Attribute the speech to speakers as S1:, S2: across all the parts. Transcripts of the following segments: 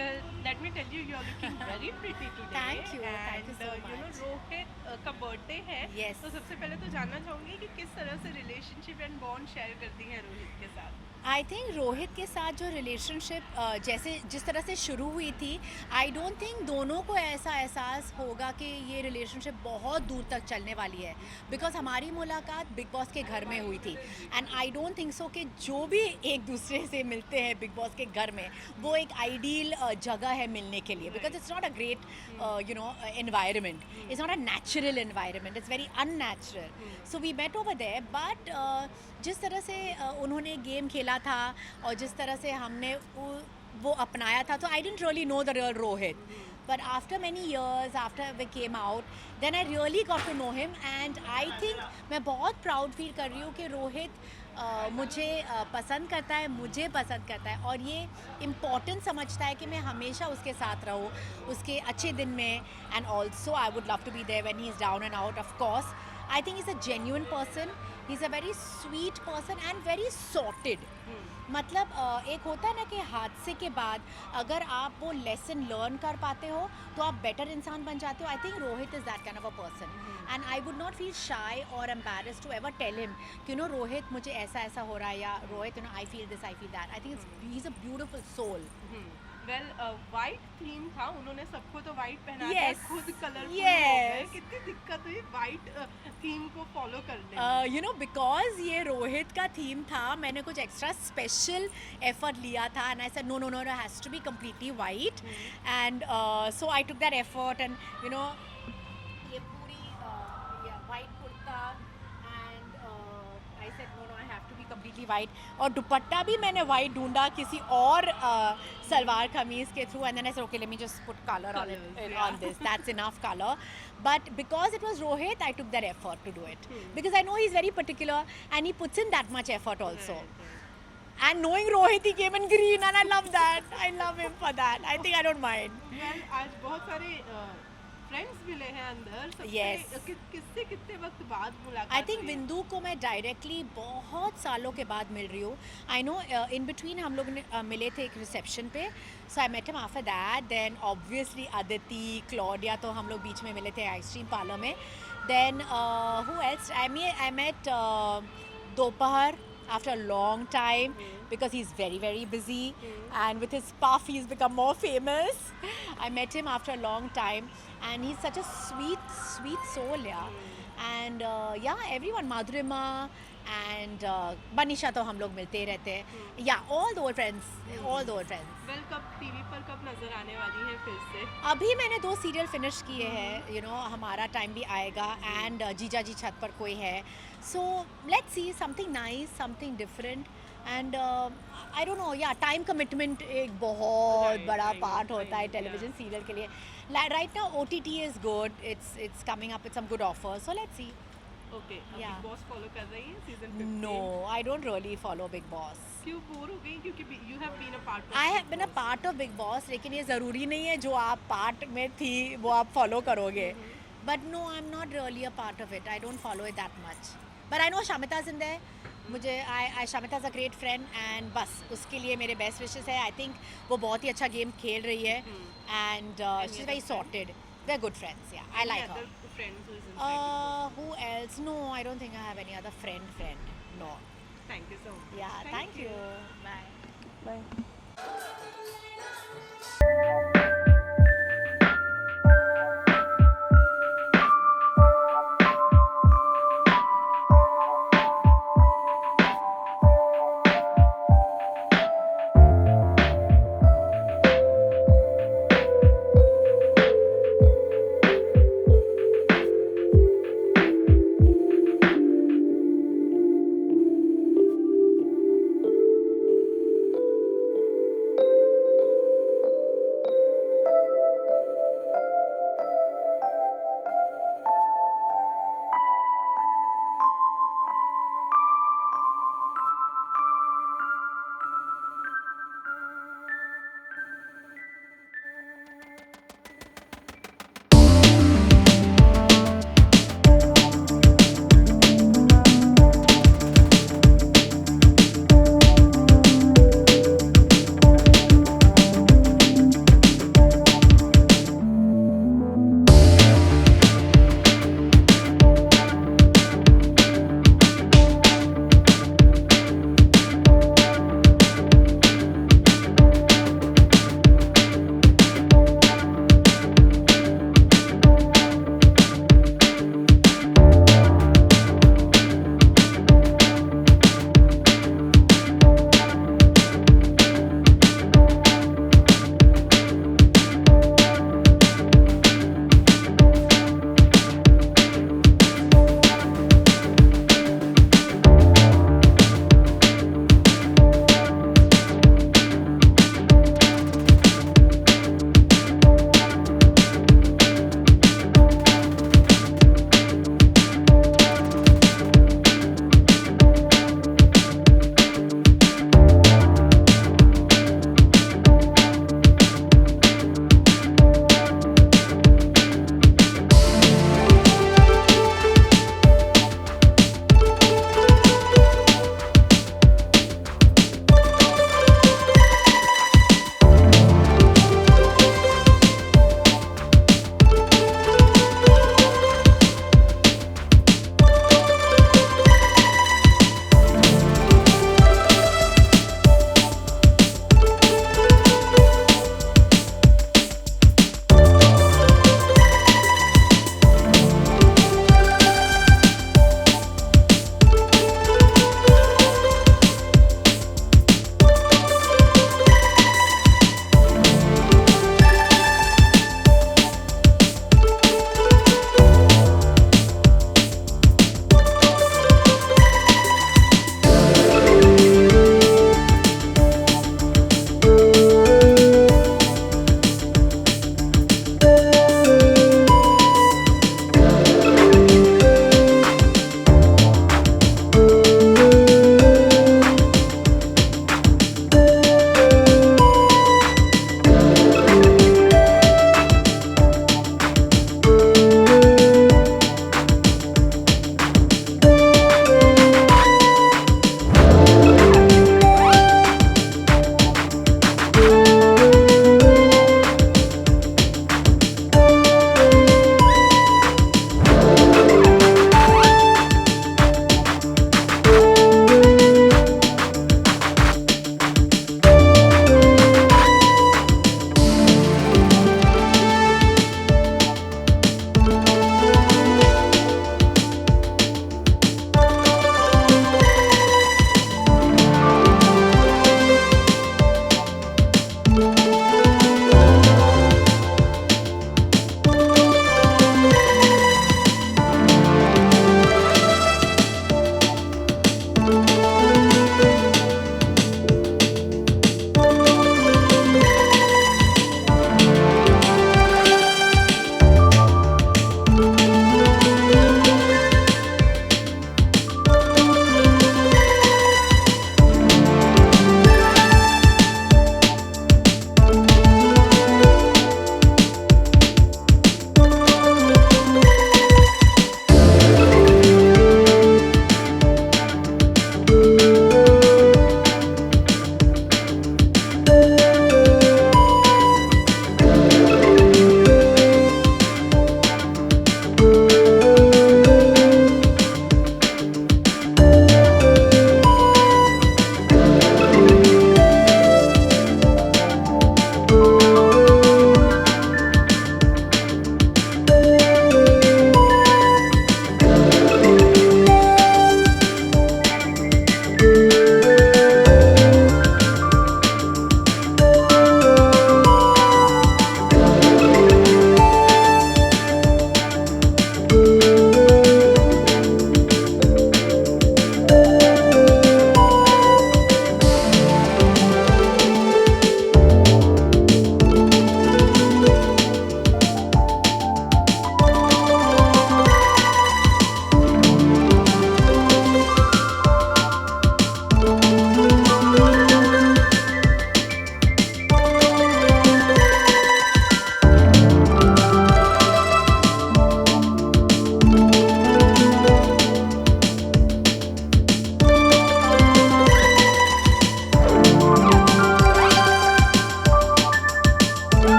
S1: Well, let me tell you, you are looking very pretty today.
S2: Thank you
S1: And
S2: so
S1: you know,
S2: much.
S1: Rohit का birthday है.
S2: Yes.
S1: तो सबसे पहले तो जानना चाहूंगी कि किस तरह से रिलेशनशिप एंड बॉन्ड शेयर करती हैं रोहित के साथ.
S2: आई थिंक रोहित के साथ जो रिलेशनशिप जैसे जिस तरह से शुरू हुई थी, आई डोंट थिंक दोनों को ऐसा एहसास होगा कि ये रिलेशनशिप बहुत दूर तक चलने वाली है, बिकॉज हमारी मुलाकात बिग बॉस के घर में हुई थी. And I don't think so कि जो भी एक दूसरे से मिलते हैं बिग बॉस के घर में, वो एक आइडियल जगह है मिलने के लिए, because it's not a great environment. It's not a natural environment. It's very unnatural. So we met over there, but जिस तरह से उन्होंने गेम खेला था और जिस तरह से हमने वो अपनाया था, तो I didn't really know the real Rohit. But after many years, after we came out, then I really got to know him, and I think मैं बहुत proud feel कर रही हूँ कि रोहित मुझे पसंद करता है, मुझे पसंद करता है, और ये इम्पॉर्टेंट समझता है कि मैं हमेशा उसके साथ रहूँ उसके अच्छे दिन में. And also I would love to be there when he is down and out. Of course I think is a genuine person, he is a very sweet person and very sorted. मतलब एक होता है ना कि हादसे के बाद अगर आप वो लेसन लर्न कर पाते हो तो आप बेटर इंसान बन जाते हो. I think Rohit is that kind of a person, and I would not feel shy or embarrassed to ever tell him कि नो रोहित मुझे ऐसा ऐसा हो रहा है, या Rohit you know I feel this, I feel that. I think he is a beautiful soul.
S1: Well, white theme था, उन्होंने सबको तो वाइट पहना दिया,
S2: Yes.
S1: खुद कलरफुल हो
S2: Yes.
S1: गए. कितनी दिक्कत हुई वाइट थीम को फॉलो करने में.
S2: यू नो बिकॉज ये रोहित का थीम था, मैंने कुछ एक्स्ट्रा स्पेशल एफर्ट लिया था, and I said no no no no has to be completely white. And so I took that effort, and you know ये पूरी white kurta, and I said no no I have to be completely white. और दुपट्टा भी मैंने white ढूंढा किसी और सलवार कमीज के through, and then I said okay let me just put colour on
S1: Colours,
S2: it,
S1: yeah.
S2: On this, that's enough colour. But because it was Rohit, I took that effort to do it. Because I know he's very particular and he puts in that much effort also. And knowing Rohit, he came in green, and I love that. I love him for that. I think I don't mind.
S1: Well, आज बहुत सारे friends मिले हैं अंदर. सबसे
S2: Yes.
S1: किससे कितने वक्त बाद मुलाकात
S2: आई थिंक
S1: हुई है?
S2: बिंदु को मैं डायरेक्टली बहुत सालों के बाद मिल रही हूँ. आई नो इन बिटवीन हम लोग ने मिले थे एक रिसेप्शन पे, so I met him after that. Then obviously Aditi, Claudia, तो हम लोग बीच में मिले थे आइसक्रीम पार्लर में. Then who else I met दोपहर after a long time, because he's very very busy, and with his puff he's become more famous. I met him after a long time, and he's such a sweet soul, yeah. And yeah, everyone, Madhurima and Banisha, तो हम लोग मिलते ही रहते हैं. Yeah, all the old friends, all the old friends.
S1: Well, कब TV पर कब नजर आने वाली है फिर से?
S2: अभी मैंने 2 सीरियल फिनिश किए हैं, यू नो हमारा टाइम भी आएगा, एंड जीजा जी छत पर कोई है. सो let's see something nice, something different. And I don't know, या टाइम कमिटमेंट एक बहुत
S1: Right,
S2: बड़ा
S1: right,
S2: पार्ट होता है
S1: right,
S2: टेलीविजन
S1: yeah.
S2: सीरियल के लिए. Right now OTT is good, it's coming up with some good offer, so let's see.
S1: Okay,
S2: Yeah.
S1: Bigg Boss follow कर रही है season 15?
S2: No, I don't really follow Bigg Boss.
S1: क्यों, bore हो गई? क्योंकि you have been a part of
S2: I have been a part of Bigg Boss, लेकिन ये ज़रूरी नहीं है जो आप पार्ट में थी वो आप फॉलो करोगे. But no, I am not really a part of it. I don't follow it that much. But I know Shamita is in there. मुझे I Shamita is a great friend, and बस उसके लिए मेरे बेस्ट विशेस है. I think वो बहुत ही अच्छा game खेल रही है, and she is very sorted. We are good friends, yeah I like her.
S1: Friends who is inside?
S2: Who else? No, I don't think I have any other friend. No.
S1: Thank you so much.
S2: Yeah, thank you. Bye.
S1: Bye.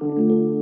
S3: you.